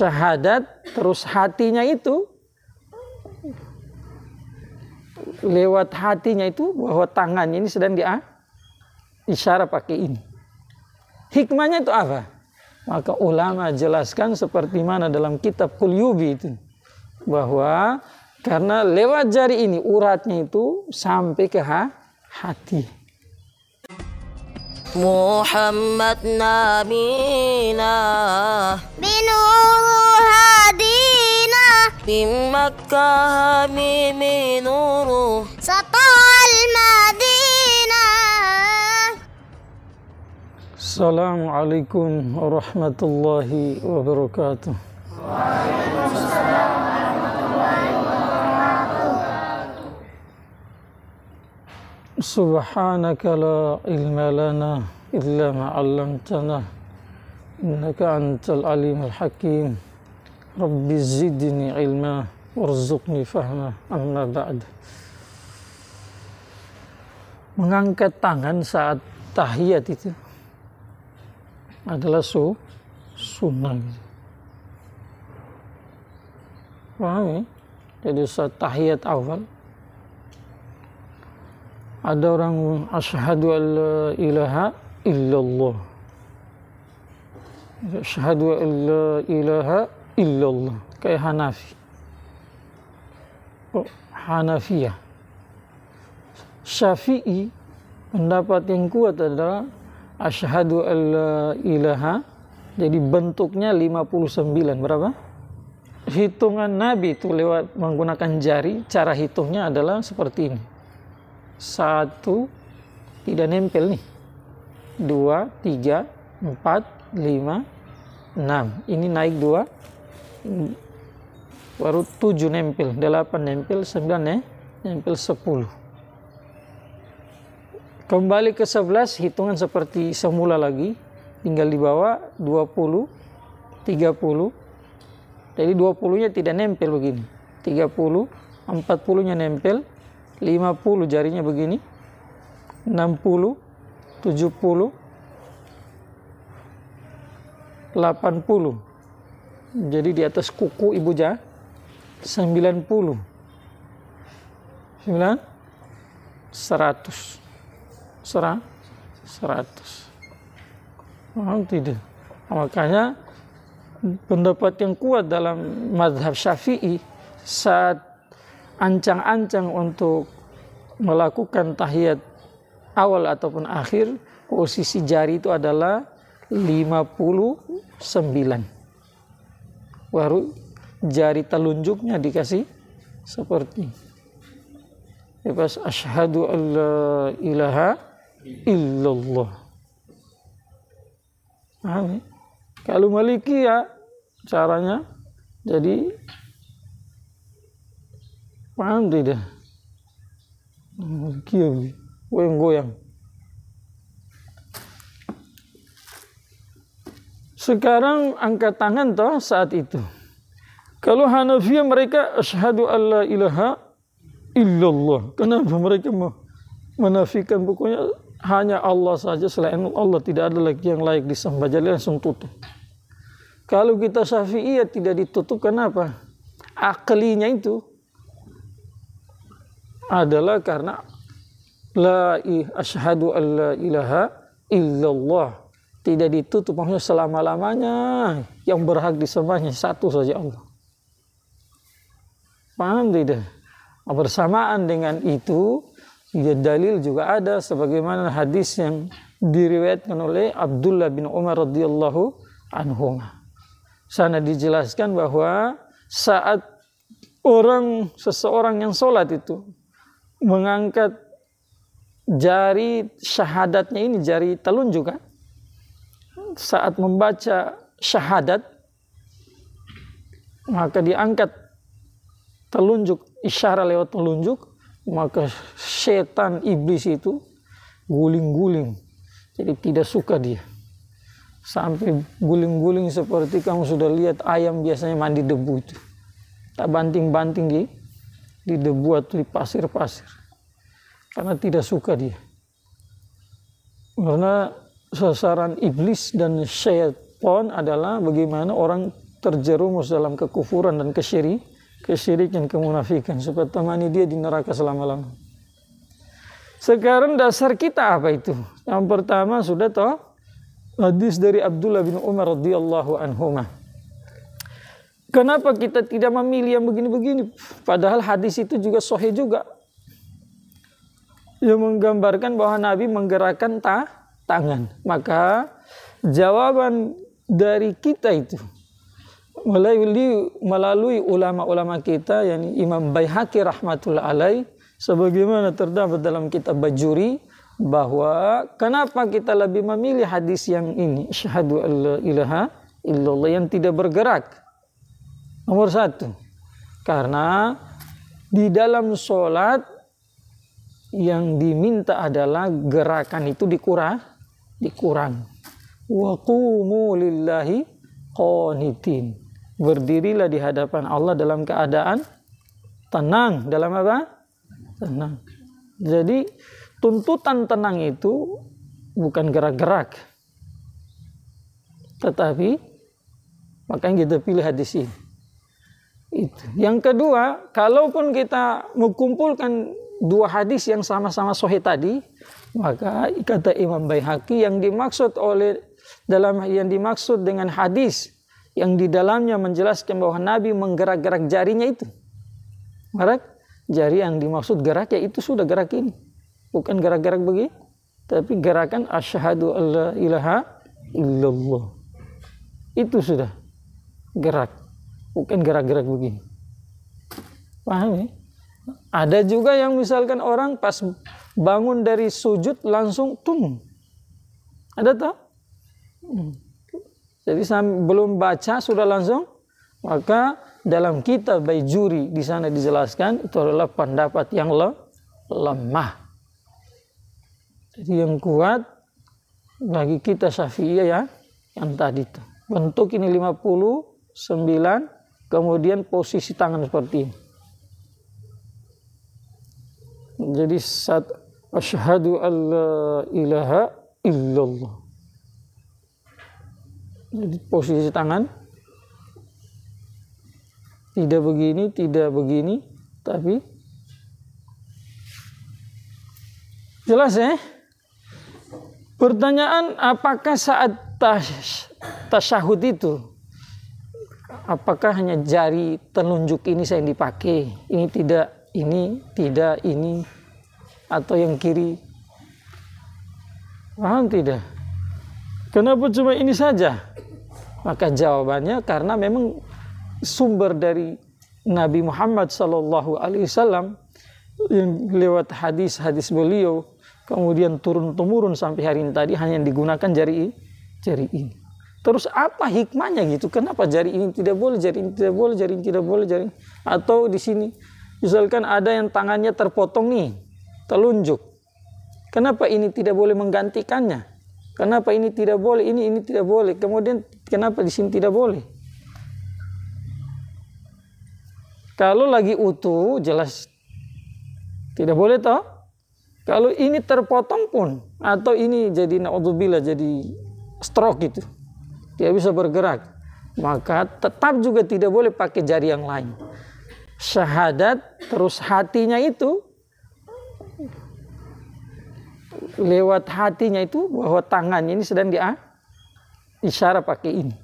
syahadat, terus hatinya itu lewat hatinya itu bahwa tangannya ini sedang isyarat pakai ini. Hikmahnya itu apa? Maka ulama jelaskan seperti mana dalam kitab Qulyubi itu, bahwa karena lewat jari ini uratnya itu sampai ke hati. Muhammad nabina binuru hadina bin Makkah minuru satal Madinah. Assalamualaikum warahmatullahi wabarakatuh. Waalaikumsalam warahmatullahi wabarakatuh. Subhanaka la ilma lana illa ma 'allamtana innaka antal alimul hakim. Rabbi zidni ilma warzuqni fahma. Amma ba'd. Mengangkat tangan saat tahiyat itu adalah sunnah gitu. Paham ya? Jadi saat tahiyat awal ada orang asyhadu an la ilaha illallah, asyhadu an la ilaha illallah, kayak Hanafi. Hanafiyah. Syafi'i pendapat yang kuat adalah asyhadu an la ilaha, jadi bentuknya 59. Berapa? Hitungan Nabi itu lewat menggunakan jari, cara hitungnya adalah seperti ini. 1 tidak nempel nih. 2, 3, 4, 5, 6. Ini naik 2. Baru 7 nempel, 8 nempel, 9 nempel, 10. Kembali ke 11, hitungan seperti semula lagi. Tinggal di bawah 20, 30. Jadi 20-nya tidak nempel begini. 30, 40-nya nempel. 50 jarinya begini. 60, 70, 80. Jadi di atas kuku ibu 90. 100. 100. Oh, tidak. Makanya pendapat yang kuat dalam mazhab Syafi'i saat ancang-ancang untuk melakukan tahiyat awal ataupun akhir, posisi jari itu adalah 59. Baru jari telunjuknya dikasih seperti pas asyhadu an la ilaha illallah. Paham ya? Kalau Maliki ya caranya jadi paham tidak? Maliki ya goyang-goyang. Sekarang angkat tangan toh saat itu. Kalau Hanafiyah mereka asyhadu an la ilaha illallah. Kenapa mereka menafikan pokoknya hanya Allah saja, selain Allah tidak ada lagi yang layak disembah, jadi langsung tutup. Kalau kita Syafi'iyah tidak ditutup, kenapa? Aklinya itu adalah karena asyhadu an la ilaha illallah. Tidak ditutup, maksudnya selama-lamanya yang berhak disembahnya satu saja Allah. Paham tidak? Bersamaan dengan itu, ya dalil juga ada sebagaimana hadis yang diriwayatkan oleh Abdullah bin Umar radhiyallahu anhu. Sana dijelaskan bahwa saat seseorang yang sholat itu mengangkat jari syahadatnya ini, jari telunjuk kan? Saat membaca syahadat maka diangkat telunjuk, isyarat lewat telunjuk, maka setan iblis itu guling-guling, jadi tidak suka dia, sampai guling-guling seperti kamu sudah lihat ayam biasanya mandi debu itu, tak banting-banting di debu atau di pasir-pasir, karena tidak suka dia. Karena sasaran iblis dan syaitan adalah bagaimana orang terjerumus dalam kekufuran dan kesyirikan, kemunafikan, supaya temani dia di neraka selama-lamanya. Sekarang dasar kita apa itu? Yang pertama sudah toh hadis dari Abdullah bin Umar radhiyallahu anhuma. Kenapa kita tidak memilih yang begini-begini? Padahal hadis itu juga sahih juga. Yang menggambarkan bahwa Nabi menggerakkan tangan. Maka jawaban dari kita itu melalui ulama-ulama kita, yakni Imam Baihaqi rahmatullah alaih, sebagaimana terdapat dalam kitab Bajuri, bahwa kenapa kita lebih memilih hadis yang ini, asyhadu alla ilaha illallah, yang tidak bergerak. Nomor satu, karena di dalam sholat yang diminta adalah gerakan itu dikurang. Wa qumu lillahi qanitin. Berdirilah di hadapan Allah dalam keadaan tenang. Dalam apa? Tenang. Jadi tuntutan tenang itu bukan gerak-gerak. Tetapi makanya kita pilih hadis ini. Itu. Yang kedua, kalaupun kita mengumpulkan dua hadis yang sama-sama sahih tadi, maka kata Imam Baihaqi yang dimaksud dengan hadis yang di dalamnya menjelaskan bahwa Nabi menggerak-gerak jarinya itu. Gerak jari yang dimaksud gerak ya itu sudah gerak ini. Bukan gerak-gerak begini, tapi gerakan asyhadu alla ilaha illallah. Itu sudah gerak. Bukan gerak-gerak begini. Paham ya? Ada juga yang misalkan orang pas bangun dari sujud langsung tum. Ada tak? Jadi belum baca sudah langsung. Maka dalam kitab Bajuri di sana dijelaskan itu adalah pendapat yang lemah. Jadi yang kuat bagi kita Syafi'iyah ya, yang tadi itu. Bentuk ini 59. Kemudian posisi tangan seperti ini. Jadi saat asyhadu alla ilaha illallah. Jadi posisi tangan tidak begini, tapi jelas ya. Pertanyaan, apakah saat tasyahud itu apakah hanya jari telunjuk ini saya yang dipakai, ini tidak, ini, atau yang kiri? Paham tidak? Kenapa cuma ini saja? Maka jawabannya karena memang sumber dari Nabi Muhammad SAW yang lewat hadis-hadis beliau, kemudian turun-temurun sampai hari ini tadi hanya digunakan jari ini. Terus apa hikmahnya gitu? Kenapa jari ini tidak boleh, jari ini tidak boleh, jari ini tidak boleh, jari ini? Atau di sini, misalkan ada yang tangannya terpotong nih, telunjuk. Kenapa ini tidak boleh menggantikannya? Kenapa ini tidak boleh, ini tidak boleh? Kemudian kenapa di sini tidak boleh? Kalau lagi utuh, jelas tidak boleh toh? Kalau ini terpotong pun, atau ini jadi naudzubillah, jadi stroke gitu. Dia bisa bergerak, maka tetap juga tidak boleh pakai jari yang lain. Syahadat terus hatinya itu lewat hatinya itu bahwa tangannya ini sedang isyarat pakai ini.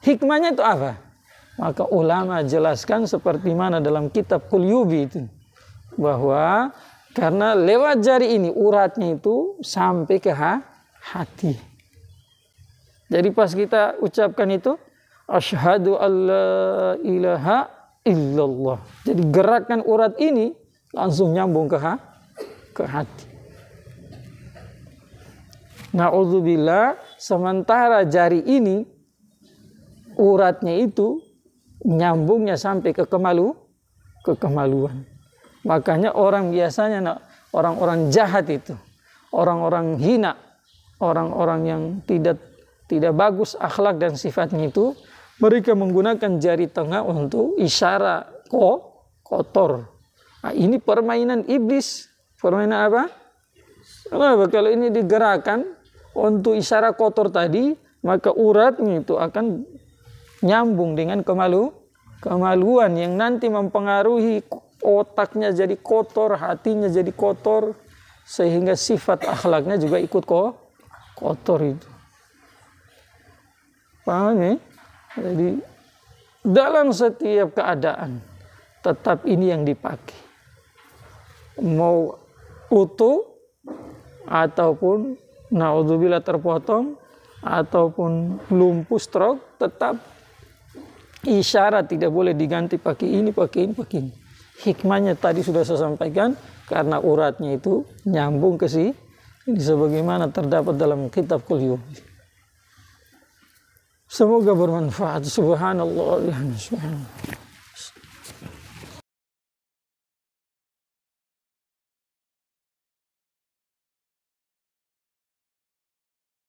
Hikmahnya itu apa? Maka ulama jelaskan seperti mana dalam kitab Qulyubi itu, bahwa karena lewat jari ini uratnya itu sampai ke hati. Jadi pas kita ucapkan itu asyhadu alla ilaha illallah. Jadi gerakan urat ini langsung nyambung ke hati. Na'udzubillah, sementara jari ini uratnya itu nyambungnya sampai ke kemaluan. Makanya orang biasanya orang-orang jahat itu, orang-orang hina, orang-orang yang tidak bagus akhlak dan sifatnya itu, mereka menggunakan jari tengah untuk isyarat kotor. Nah, ini permainan iblis. Permainan apa? Kenapa? Kalau ini digerakkan untuk isyarat kotor tadi, maka uratnya itu akan nyambung dengan kemaluan yang nanti mempengaruhi otaknya jadi kotor, hatinya jadi kotor, sehingga sifat akhlaknya juga ikut kotor itu. Paham ya? Jadi dalam setiap keadaan tetap ini yang dipakai. Mau utuh ataupun naudzubillah terpotong ataupun lumpuh stroke, tetap isyarat tidak boleh diganti pakai ini. Hikmahnya tadi sudah saya sampaikan, karena uratnya itu nyambung ke sini sebagaimana terdapat dalam kitab Kulyuh. Semoga bermanfaat. Subhanallah.